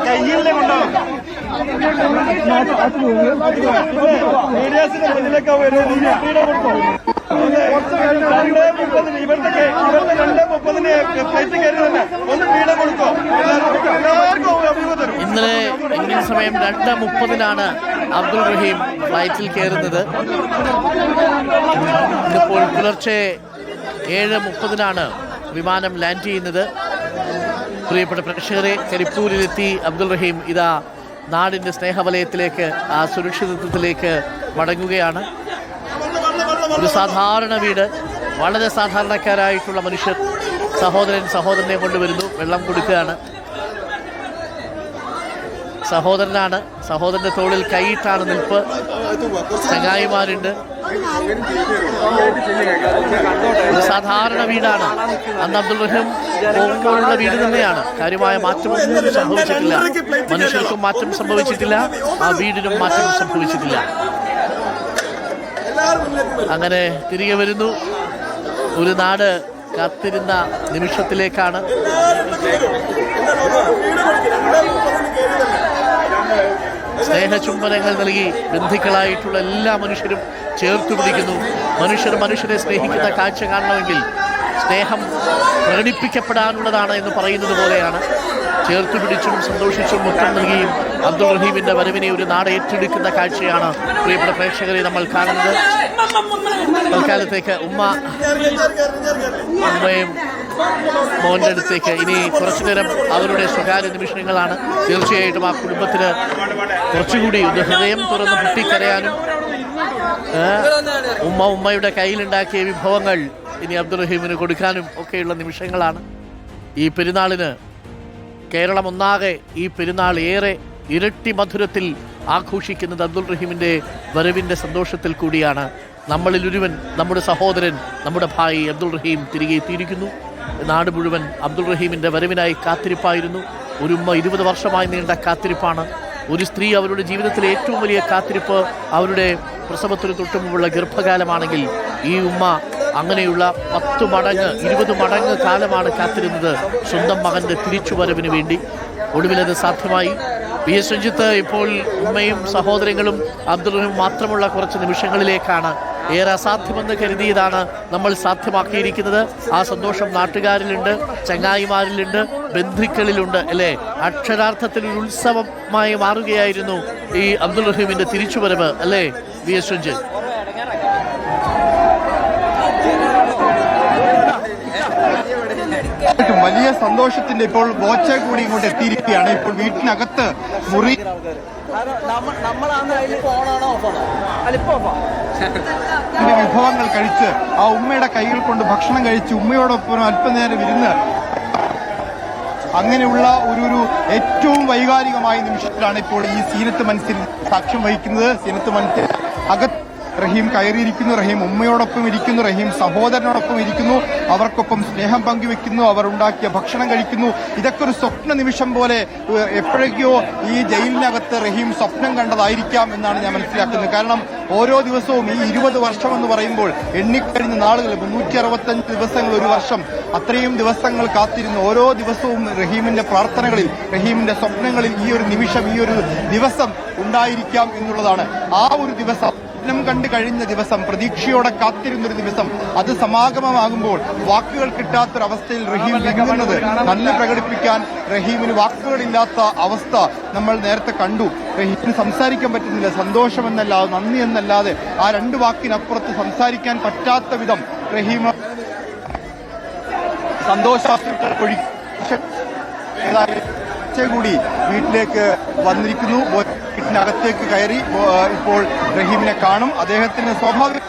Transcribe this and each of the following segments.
കയ്യിലെ കൊണ്ടോ മീഡിയാസിന്റെ മുന്നിലേക്ക് കൊടുത്തോ. 2:30 ഇവരുടെ 2:30 ഫ്ലൈറ്റ് കയറി തന്നെ ഒന്ന് വീട് കൊടുത്തോ. എല്ലാവർക്കും അഭിമുഖം. ഇന്നലെ ഇന്ത്യൻ സമയം 2:30 അബ്ദുൾ റഹീം ഫ്ലൈറ്റിൽ കയറുന്നത്. ഇന്നിപ്പോൾ പുലർച്ചെ 7:30 വിമാനം ലാൻഡ് ചെയ്യുന്നത്. പ്രിയപ്പെട്ട പ്രേക്ഷകരെ, കരിപ്പൂരിലെത്തി അബ്ദുൾ റഹീം ഇതാ നാടിൻ്റെ സ്നേഹവലയത്തിലേക്ക്, ആ സുരക്ഷിതത്വത്തിലേക്ക് മടങ്ങുകയാണ്. ഒരു സാധാരണ വീട്, വളരെ സാധാരണക്കാരായിട്ടുള്ള മനുഷ്യർ. സഹോദരനെ കൊണ്ടുവരുന്നു, വെള്ളം കൊടുക്കുകയാണ്. സഹോദരനാണ്, സഹോദരന്റെ തോളിൽ കൈയിട്ടാണ് നിൽപ്പ്. ചങ്ങായിമാരുണ്ട്. ഒരു സാധാരണ വീടാണ്. അന്ന് അബ്ദുൾ റഹീം പോകുമ്പോഴുള്ള വീട് തന്നെയാണ്. കാര്യമായ മാറ്റമൊന്നും സംഭവിച്ചിട്ടില്ല. മനുഷ്യർക്കും മാറ്റം സംഭവിച്ചിട്ടില്ല, ആ വീടിനും മാറ്റം സംഭവിച്ചിട്ടില്ല. അങ്ങനെ തിരികെ വരുന്നു. ഒരു നാട് കാത്തിരുന്ന നിമിഷത്തിലേക്കാണ്. സ്നേഹചുംബനങ്ങൾ നൽകി ബന്ധുക്കളായിട്ടുള്ള എല്ലാ മനുഷ്യരും ചേർത്തു പിടിക്കുന്നു. മനുഷ്യരെ സ്നേഹിക്കുന്ന കാഴ്ച കാണണമെങ്കിൽ സ്നേഹം പ്രകടിപ്പിക്കപ്പെടാനുള്ളതാണ് എന്ന് പറയുന്നത് പോലെയാണ്. ചേർത്തു പിടിച്ചും സന്തോഷിച്ചും മുത്തം നൽകിയും അബ്ദുൾ റഹീമിന്റെ വരവിനെ ഒരു നാട് ഏറ്റെടുക്കുന്ന കാഴ്ചയാണ് പ്രിയപ്പെട്ട പ്രേക്ഷകരെ നമ്മൾ കാണുന്നത്. തൽക്കാലത്തേക്ക് ഉമ്മയും മോൻ്റെ അടുത്തേക്ക് ഇനി കുറച്ചു നേരം അവരുടെ സ്വകാര്യ നിമിഷങ്ങളാണ്. തീർച്ചയായിട്ടും ആ കുടുംബത്തിന് കുറച്ചുകൂടി ഒന്ന് ഹൃദയം തുറന്ന് പൊട്ടിക്കരയാനും ഉമ്മയുടെ കയ്യിലുണ്ടാക്കിയ വിഭവങ്ങൾ ഇനി അബ്ദുൾ റഹീമിന് കൊടുക്കാനും ഒക്കെയുള്ള നിമിഷങ്ങളാണ്. ഈ പെരുന്നാളിന് കേരളം ഒന്നാകെ ഈ പെരുന്നാൾ ഏറെ ഇരട്ടി മധുരത്തിൽ ആഘോഷിക്കുന്നത് അബ്ദുൾ റഹീമിൻ്റെ വരവിൻ്റെ സന്തോഷത്തിൽ കൂടിയാണ്. നമ്മളിൽ ഒരുവൻ, നമ്മുടെ സഹോദരൻ, നമ്മുടെ ഭായി അബ്ദുൾ റഹീം തിരികെ എത്തിയിരിക്കുന്നു. നാട് മുഴുവൻ അബ്ദുൾ റഹീമിൻ്റെ വരവിനായി കാത്തിരിപ്പായിരുന്നു. ഒരു ഉമ്മ 20 വർഷമായി നീണ്ട കാത്തിരിപ്പാണ്. ഒരു സ്ത്രീ അവരുടെ ജീവിതത്തിലെ ഏറ്റവും വലിയ കാത്തിരിപ്പ് അവരുടെ പ്രസവത്തിന് തൊട്ടുമുമ്പുള്ള ഗർഭകാലമാണെങ്കിൽ ഈ ഉമ്മ അങ്ങനെയുള്ള 10 മടങ്ങ് 20 മടങ്ങ് കാലമാണ് കാത്തിരുന്നത് സ്വന്തം മകൻ്റെ തിരിച്ചുവരവിന് വേണ്ടി. ഒടുവിലത് സാധ്യമായി. പി എസ് രഞ്ജിത്ത് ഇപ്പോൾ ഉമ്മയും സഹോദരങ്ങളും അബ്ദുൾ റഹീം മാത്രമുള്ള കുറച്ച് നിമിഷങ്ങളിലേക്കാണ്. ഏറെ അസാധ്യമെന്ന് കരുതിയതാണ് നമ്മൾ സാധ്യമാക്കിയിരിക്കുന്നത്. ആ സന്തോഷം നാട്ടുകാരിലുണ്ട്, ചങ്ങായിമാരിലുണ്ട്, ബന്ധുക്കളിലുണ്ട് അല്ലേ. അക്ഷരാർത്ഥത്തിൽ ഒരു ഉത്സവമായി മാറുകയായിരുന്നു ഈ അബ്ദുൾ റഹീമിന്റെ തിരിച്ചുവരവ് അല്ലേ വി എസ് രഞ്ജിത്ത്? വലിയ സന്തോഷത്തിന്റെ ഇപ്പോൾ ബോച്ച കൂടി ഇങ്ങോട്ട് എത്തിയിരിക്കുകയാണ്. ഇപ്പോൾ വീട്ടിനകത്ത് മുറി വിഭവങ്ങൾ കഴിച്ച് ആ ഉമ്മയുടെ കൈകൾ കൊണ്ട് ഭക്ഷണം കഴിച്ച് ഉമ്മയോടൊപ്പം അല്പനേരം ഇരുന്ന് അങ്ങനെയുള്ള ഒരു ഏറ്റവും വൈകാരികമായ നിമിഷത്തിലാണ് ഇപ്പോൾ ഈ സീനത്ത് മനസ്സിൽ സാക്ഷ്യം വഹിക്കുന്നത്. സീനത്ത് മനസ്സിൽ അകത്ത് റഹീം കയറിയിരിക്കുന്നു. റഹീം ഉമ്മയോടൊപ്പം ഇരിക്കുന്നു. റഹീം സഹോദരനോടൊപ്പം ഇരിക്കുന്നു. അവർക്കൊപ്പം സ്നേഹം പങ്കുവെക്കുന്നു. അവർ ഉണ്ടാക്കിയ ഭക്ഷണം കഴിക്കുന്നു. ഇതൊക്കെ ഒരു സ്വപ്ന നിമിഷം പോലെ എപ്പോഴൊക്കെയോ ഈ ജയിലിനകത്ത് റഹീം സ്വപ്നം കണ്ടതായിരിക്കാം എന്നാണ് ഞാൻ മനസ്സിലാക്കുന്നത്. കാരണം ഓരോ ദിവസവും ഈ 20 വർഷം എന്ന് പറയുമ്പോൾ എണ്ണിക്കഴിഞ്ഞ നാളുകൾ 365 ദിവസങ്ങൾ, ഒരു വർഷം, അത്രയും ദിവസങ്ങൾ കാത്തിരുന്നു. ഓരോ ദിവസവും റഹീമിന്റെ പ്രാർത്ഥനകളിൽ, റഹീമിന്റെ സ്വപ്നങ്ങളിൽ ഈ ഒരു നിമിഷം, ഈ ഒരു ദിവസം ഉണ്ടായിരിക്കാം എന്നുള്ളതാണ്. ആ ഒരു ദിവസം കണ്ടു കഴിഞ്ഞ ദിവസം, പ്രതീക്ഷയോടെ കാത്തിരുന്നൊരു ദിവസം, അത് സമാഗമമാകുമ്പോൾ വാക്കുകൾ കിട്ടാത്തൊരവസ്ഥയിൽ റഹീം വിങ്ങുന്നത്, നന്ദി പ്രകടിപ്പിക്കാൻ റഹീമിന് വാക്കുകളില്ലാത്ത അവസ്ഥ നമ്മൾ നേരത്തെ കണ്ടു. റഹീമിന് സംസാരിക്കാൻ പറ്റുന്നില്ല. സന്തോഷമെന്നല്ലാതെ, നന്ദി എന്നല്ലാതെ ആ 2 വാക്കിനപ്പുറത്ത് സംസാരിക്കാൻ പറ്റാത്ത വിധം റഹീം സന്തോഷാശ്രുക്കൾ കൂടി വീട്ടിലേക്ക് വന്നിരിക്കുന്നു. വീട്ടിനകത്തേക്ക് കയറി ഇപ്പോൾ റഹീമിനെ കാണും. അദ്ദേഹത്തിന് സ്വാഭാവിക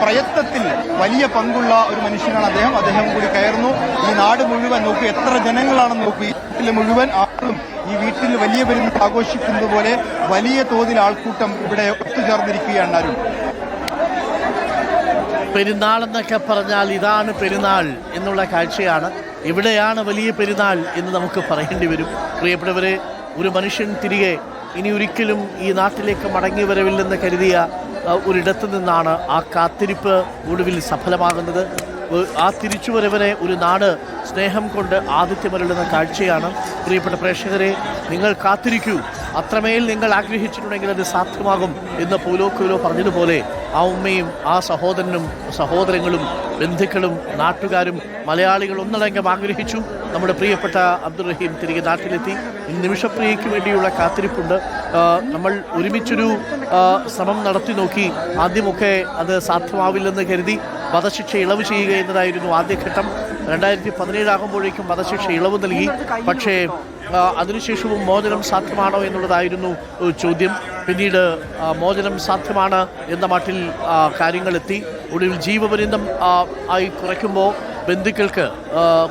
പ്രയത്നത്തിൽ വലിയ പങ്കുള്ള ഒരു മനുഷ്യനാണ് അദ്ദേഹം. അദ്ദേഹം കൂടി കയറുന്നു. ഈ നാട് മുഴുവൻ നോക്കൂ, എത്ര ജനങ്ങളാണെന്ന് നോക്കൂ. ഈ വീട്ടിലെ മുഴുവൻ ആളും ഈ വീട്ടിൽ വലിയ പെരുന്നാൾ ആഘോഷിക്കുന്നത് പോലെ വലിയ തോതിൽ ആൾക്കൂട്ടം ഇവിടെ ഒത്തുചേർന്നിരിക്കുകയാണ്. ആരും പെരുന്നാൾ എന്നൊക്കെ പറഞ്ഞാൽ ഇതാണ് പെരുന്നാൾ എന്നുള്ള കാഴ്ചയാണ്. ഇവിടെയാണ് വലിയ പെരുന്നാൾ എന്ന് നമുക്ക് പറയേണ്ടി വരും. പ്രിയപ്പെട്ടവരെ, ഒരു മനുഷ്യൻ തിരികെ ഇനി ഒരിക്കലും ഈ നാട്ടിലേക്ക് മടങ്ങി വരവില്ലെന്ന് കരുതിയ ഒരിടത്തു നിന്നാണ് ആ കാത്തിരിപ്പ് ഒടുവിൽ സഫലമാകുന്നത്. ആ തിരിച്ചുവരവനെ ഒരു നാട് സ്നേഹം കൊണ്ട് ആതിഥ്യമരുളുന്ന കാഴ്ചയാണ്. പ്രിയപ്പെട്ട പ്രേക്ഷകരെ, നിങ്ങൾ കാത്തിരിക്കൂ. അത്രമേൽ നിങ്ങൾ ആഗ്രഹിച്ചിട്ടുണ്ടെങ്കിൽ അത് സാധ്യമാകും എന്ന് പൗലോ കൊയ്ലോ പറഞ്ഞതുപോലെ ആ ഉമ്മയും ആ സഹോദരനും സഹോദരങ്ങളും ബന്ധുക്കളും നാട്ടുകാരും മലയാളികൾ ഒന്നടങ്കം ആഗ്രഹിച്ചു. നമ്മുടെ പ്രിയപ്പെട്ട അബ്ദുൾ റഹീം തിരികെ നാട്ടിലെത്തി. നിമിഷപ്രിയയ്ക്ക് വേണ്ടിയുള്ള കാത്തിരിപ്പുണ്ട്. നമ്മൾ ഒരുമിച്ചൊരു ശ്രമം നടത്തി നോക്കി. ആദ്യമൊക്കെ അത് സാധ്യമാവില്ലെന്ന് കരുതി വധശിക്ഷ ഇളവ് ചെയ്യുക എന്നതായിരുന്നു ആദ്യഘട്ടം. 2017 ആകുമ്പോഴേക്കും വധശിക്ഷ ഇളവ് നൽകി. പക്ഷേ അതിനുശേഷവും മോചനം സാധ്യമാണോ എന്നുള്ളതായിരുന്നു ചോദ്യം. പിന്നീട് മോചനം സാധ്യമാണ് എന്ന മട്ടിൽ കാര്യങ്ങളെത്തി. ഒടുവിൽ ജീവപര്യന്തം ആയി കുറയ്ക്കുമ്പോൾ ബന്ധുക്കൾക്ക്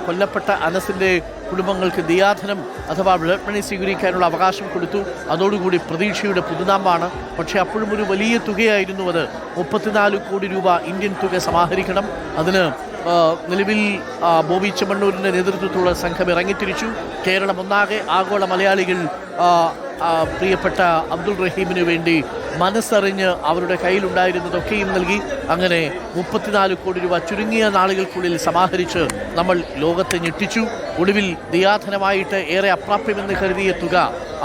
കൊല്ലപ്പെട്ട അനസിൻ്റെ കുടുംബങ്ങൾക്ക് ദിയാധനം അഥവാ ബ്ലഡ് മണി സ്വീകരിക്കാനുള്ള അവകാശം കൊടുത്തു. അതോടുകൂടി പ്രതീക്ഷയുടെ പുതുനാമ്പാണ്. പക്ഷേ അപ്പോഴും ഒരു വലിയ തുകയായിരുന്നു അത്. 34 കോടി രൂപ ഇന്ത്യൻ തുക സമാഹരിക്കണം. അതിന് നിലവിൽ ബോബി ചെമ്മണ്ണൂരിൻ്റെ നേതൃത്വത്തിലുള്ള സംഘം ഇറങ്ങിത്തിരിച്ചു. കേരളം ഒന്നാകെ ആഗോള മലയാളികൾ പ്രിയപ്പെട്ട അബ്ദുൾ റഹീമിന് വേണ്ടി മനസ്സറിഞ്ഞ് അവരുടെ കയ്യിലുണ്ടായിരുന്നതൊക്കെയും നൽകി. അങ്ങനെ 34 കോടി രൂപ ചുരുങ്ങിയ നാളുകൾക്കുള്ളിൽ സമാഹരിച്ച് നമ്മൾ ലോകത്തെ ഞെട്ടിച്ചു. ഒടുവിൽ ദിയാധനമായിട്ട് ഏറെ അപ്രാപ്യമെന്ന് കരുതിയ തുക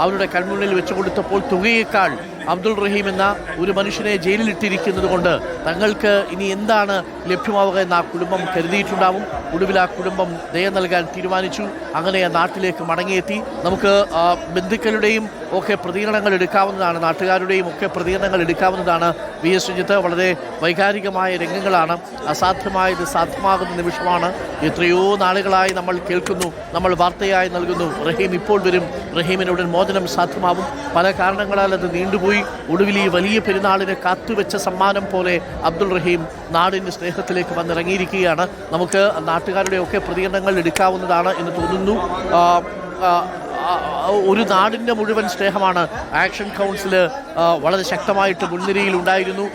അവരുടെ കൺമുന്നിൽ വെച്ചു കൊടുത്തപ്പോൾ തുകയേക്കാൾ അബ്ദുൾ റഹീം എന്ന ഒരു മനുഷ്യനെ ജയിലിലിട്ടിരിക്കുന്നത് കൊണ്ട് തങ്ങൾക്ക് ഇനി എന്താണ് ലഭ്യമാവുക എന്ന് ആ കുടുംബം കരുതിയിട്ടുണ്ടാവും. ഒടുവിൽ ആ കുടുംബം ദയ നൽകാൻ തീരുമാനിച്ചു. അങ്ങനെ നാട്ടിലേക്ക് മടങ്ങിയെത്തി. നമുക്ക് ബന്ധുക്കളുടെയും ഒക്കെ പ്രതികരണങ്ങൾ എടുക്കാവുന്നതാണ്, നാട്ടുകാരുടെയും ഒക്കെ പ്രതികരണങ്ങൾ എടുക്കാവുന്നതാണ്. VS സുജിത്ത്, വളരെ വൈകാരികമായ രംഗങ്ങളാണ്. അസാധ്യമായത് സാധ്യമാകുന്ന നിമിഷമാണ്. എത്രയോ നാളുകളായി നമ്മൾ കേൾക്കുന്നു, നമ്മൾ വാർത്തയായി നൽകുന്നു, റഹീം ഇപ്പോൾ വരും, റഹീമിനുടൻ മോചനം സാധ്യമാവും. പല കാരണങ്ങളാൽ അത് നീണ്ടുപോയി. ഒടുവിൽ ഈ വലിയ പെരുന്നാളിന് കാത്തുവെച്ച സമ്മാനം പോലെ അബ്ദുൾ റഹീം നാടിൻ്റെ സ്നേഹത്തിലേക്ക് വന്നിറങ്ങിയിരിക്കുകയാണ്. നമുക്ക് നാട്ടുകാരുടെ ഒക്കെ പ്രതികരണങ്ങൾ എടുക്കാവുന്നതാണ് എന്ന് തോന്നുന്നു. ഒരു നാടിൻ്റെ മുഴുവൻ സ്നേഹമാണ്. ആക്ഷൻ കൗൺസിൽ വളരെ ശക്തമായിട്ട് മുൻനിരയിൽ ഉണ്ടായിരുന്നു.